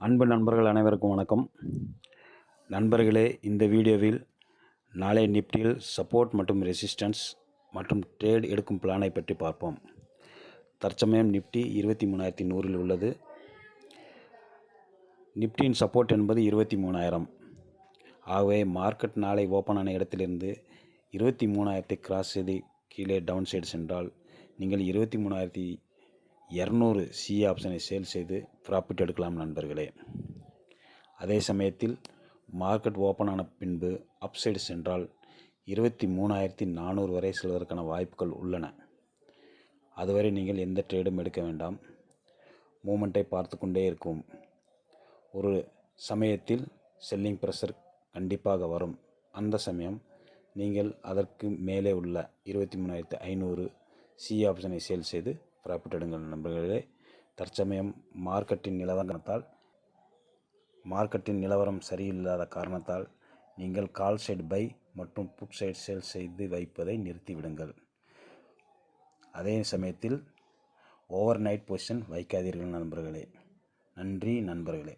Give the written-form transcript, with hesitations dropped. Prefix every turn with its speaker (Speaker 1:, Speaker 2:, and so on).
Speaker 1: அன்பு நண்பர்கள் அனைவருக்கும் வணக்கம். நண்பர்களே, இந்த வீடியோவில் நாளை நிப்டியில் சப்போர்ட் மற்றும் ரெசிஸ்டன்ஸ் மற்றும் ட்ரேட் எடுக்கும் பிளானை பற்றி பார்ப்போம். தற்சமயம் நிப்டி 23,100 உள்ளது. நிப்டியின் சப்போர்ட் என்பது 23,000. ஆகவே மார்க்கெட் நாளை ஓப்பன் ஆன இடத்திலிருந்து 23,000 கிராஸ் செய்து கீழே டவுன் சைடு சென்றால் நீங்கள் 23,200 சி ஆப்ஷனை சேல் செய்து ப்ராஃபிட் எடுக்கலாம் நண்பர்களே. அதே சமயத்தில் மார்க்கெட் ஓப்பன் ஆன பின்பு அப்சைடு சென்றால் 23,400 வரை செல்வதற்கான வாய்ப்புகள் உள்ளன. அதுவரை நீங்கள் எந்த ட்ரேடும் எடுக்க வேண்டாம். மூமெண்ட்டை பார்த்து கொண்டே இருக்கும். ஒரு சமயத்தில் செல்லிங் ப்ரெஷர் கண்டிப்பாக வரும். அந்த சமயம் நீங்கள் அதற்கு மேலே உள்ள 23,500 சி ஆப்ஷனை சேல் செய்து ப்ராஃபிட் எடுங்கள் நண்பர்களே. தற்சமயம் மார்க்கெட்டின் நிலவரம் சரியில்லாத காரணத்தால் நீங்கள் கால் சைடு பை மற்றும் புட் சைடு சேல் செய்து வைப்பதை நிறுத்திவிடுங்கள். அதே சமயத்தில் ஓவர் நைட் பொசிஷன் வைக்காதீர்கள் நண்பர்களே. நன்றி நண்பர்களே.